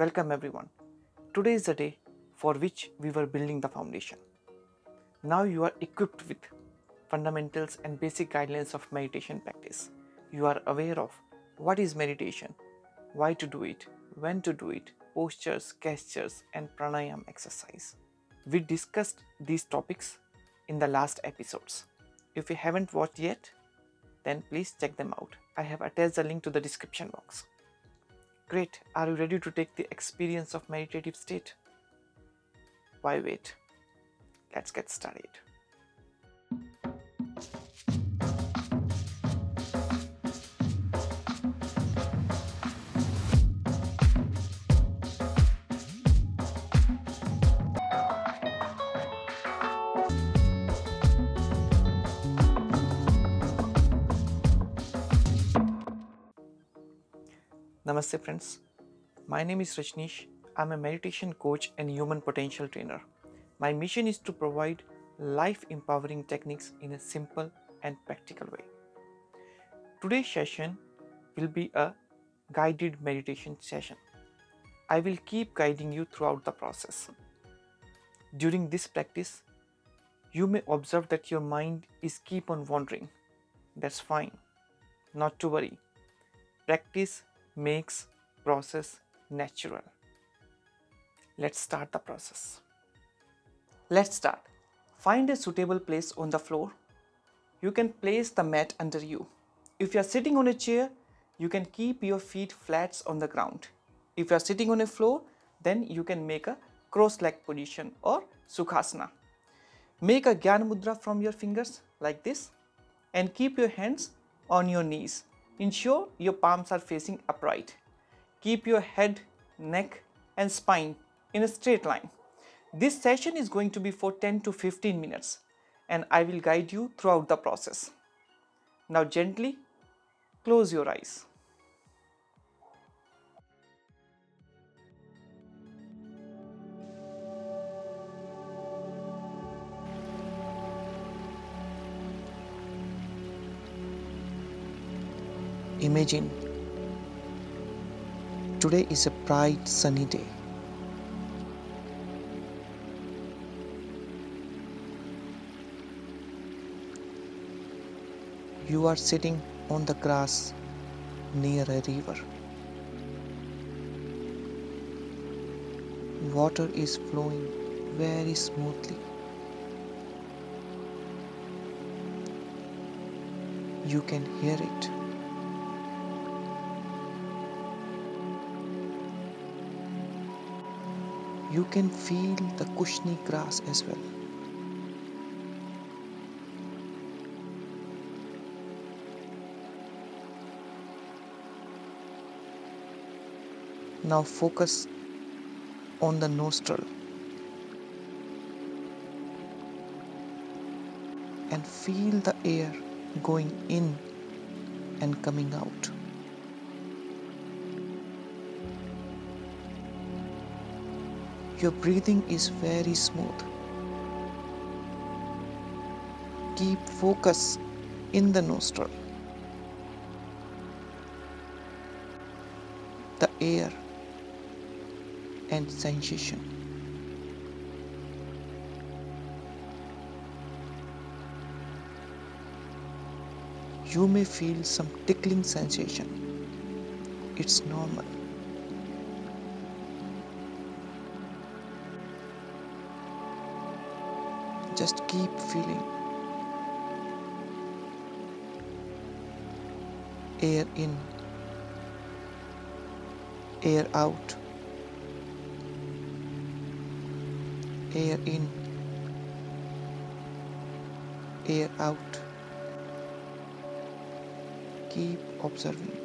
Welcome everyone. Today is the day for which we were building the foundation. Now you are equipped with fundamentals and basic guidelines of meditation practice. You are aware of what is meditation, why to do it, when to do it, postures, gestures, and pranayam exercise. We discussed these topics in the last episodes. If you haven't watched yet, then please check them out. I have attached the link to the description box. Great, are you ready to take the experience of meditative state? Why wait? Let's get started. Namaste friends, my name is Rajneesh. I'm a meditation coach and human potential trainer. My mission is to provide life empowering techniques in a simple and practical way. Today's session will be a guided meditation session. I will keep guiding you throughout the process. During this practice, you may observe that your mind is keep on wandering. That's fine. Not to worry. Practice makes process natural. Let's start the process. Let's start. Find a suitable place on the floor. You can place the mat under you. If you are sitting on a chair, you can keep your feet flat on the ground. If you are sitting on a floor, then you can make a cross-leg position or Sukhasana. Make a Gyan Mudra from your fingers like this and keep your hands on your knees. Ensure your palms are facing upright. Keep your head, neck and spine in a straight line. This session is going to be for 10 to 15 minutes and I will guide you throughout the process. Now gently close your eyes. Imagine today is a bright sunny day. You are sitting on the grass near a river. Water is flowing very smoothly. You can hear it. You can feel the cushiony grass as well. Now focus on the nostril and feel the air going in and coming out. Your breathing is very smooth. Keep focus in the nostril, the air and sensation. You may feel some tickling sensation. It's normal. Just keep feeling. Air in, air out, air in, air out. Keep observing.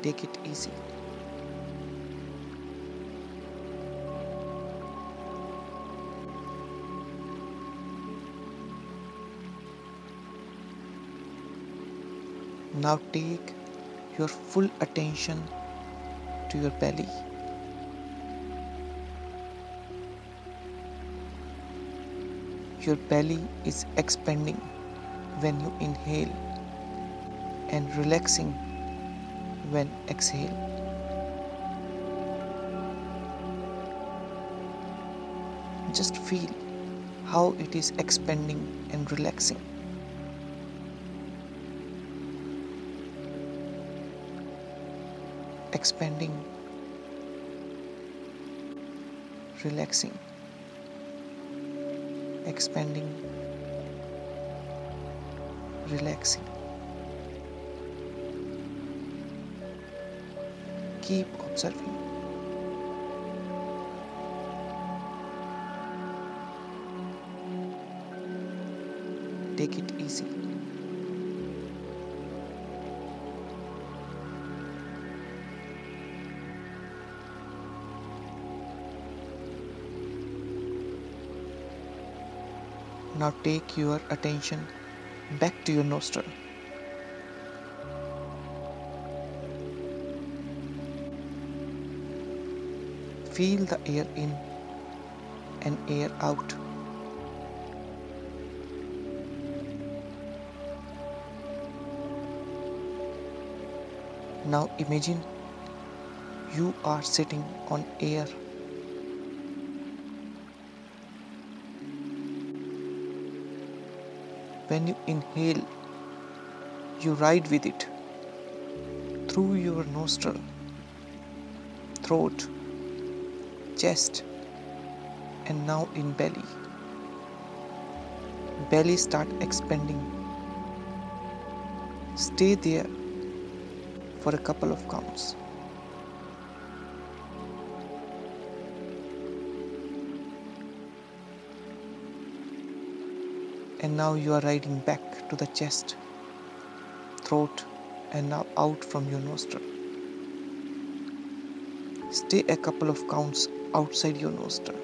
Take it easy. Now take your full attention to your belly. Your belly is expanding when you inhale and relaxing when exhale. Just feel how it is expanding and relaxing. Expanding, relaxing, expanding, relaxing. Keep observing. Take it easy. Now take your attention back to your nostril. Feel the air in and air out. Now imagine you are sitting on air. When you inhale, you ride with it through your nostril, throat, chest, and now in belly. Belly start expanding. Stay there for a couple of counts. And now you are riding back to the chest, throat, and now out from your nostril. Stay a couple of counts outside your nostril.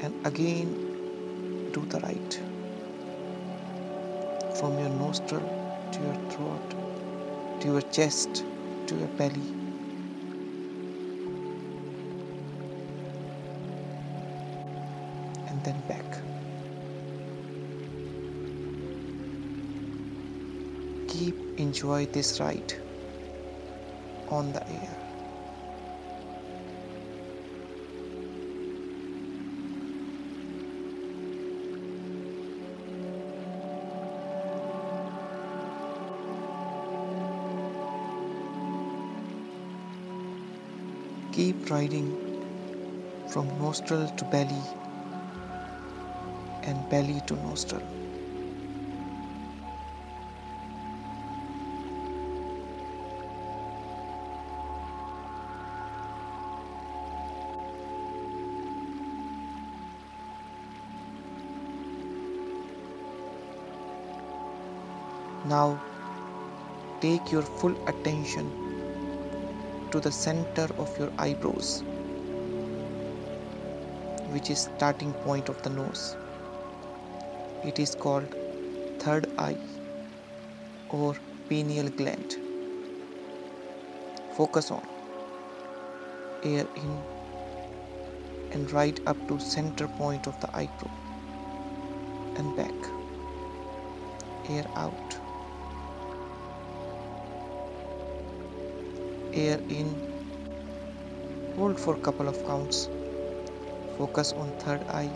And again do the ride from your nostril to your throat, to your chest, to your belly. And then back. Enjoy this ride on the air. Keep riding from nostril to belly and belly to nostril. Now take your full attention to the center of your eyebrows, which is starting point of the nose. It is called third eye or pineal gland. Focus on air in and right up to center point of the eyebrow and back. Air out. Air in. Hold for a couple of counts. Focus on third eye.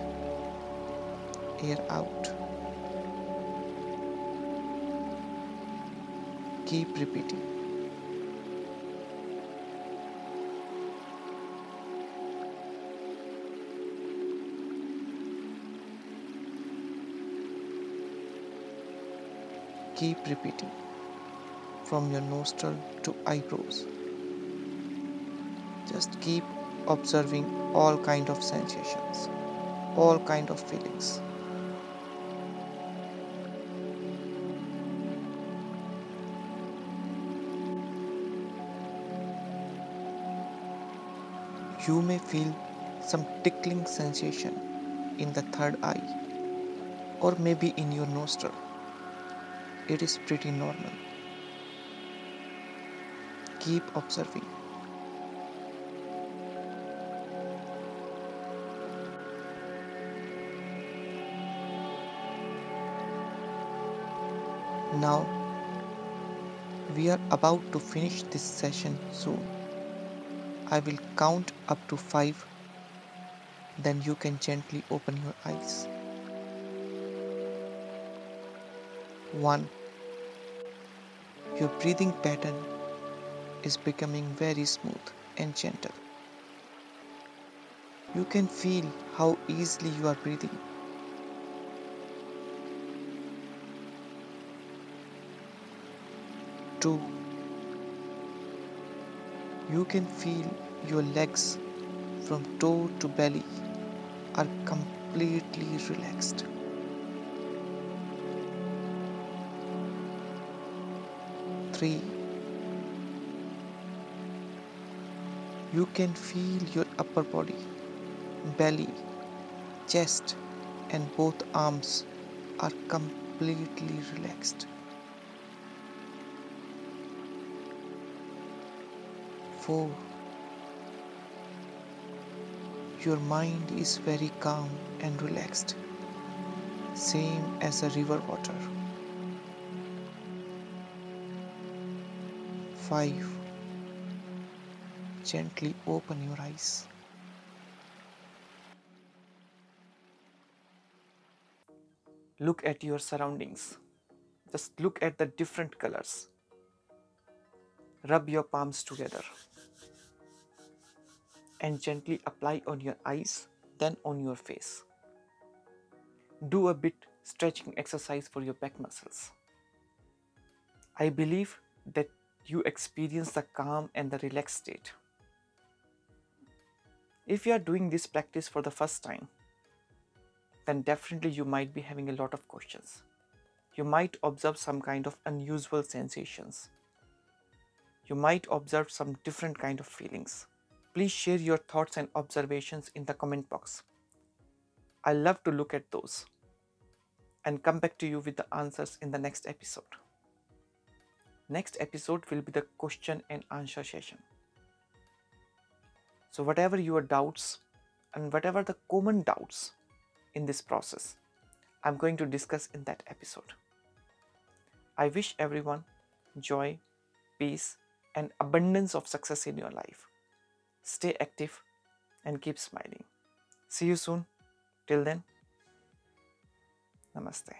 Air out. Keep repeating. Keep repeating from your nostril to eyebrows. Just keep observing all kind of sensations, all kind of feelings. You may feel some tickling sensation in the third eye or maybe in your nostril. It is pretty normal. Keep observing. Now, we are about to finish this session soon. I will count up to 5, then you can gently open your eyes. 1. Your breathing pattern is becoming very smooth and gentle. You can feel how easily you are breathing. 2. You can feel your legs from toe to belly are completely relaxed. 3. You can feel your upper body, belly, chest, and both arms are completely relaxed. 4. Your mind is very calm and relaxed, same as a river water. 5. Gently open your eyes. Look at your surroundings. Just look at the different colors. Rub your palms together and gently apply on your eyes, then on your face. Do a bit stretching exercise for your back muscles. I believe that you experience the calm and the relaxed state. If you are doing this practice for the first time, then definitely you might be having a lot of questions. You might observe some kind of unusual sensations. You might observe some different kind of feelings. Please share your thoughts and observations in the comment box. I love to look at those and come back to you with the answers in the next episode. Next episode will be the question and answer session. So whatever your doubts and whatever the common doubts in this process, I'm going to discuss in that episode. I wish everyone joy, peace, and abundance of success in your life. Stay active and keep smiling. See you soon. Till then, namaste.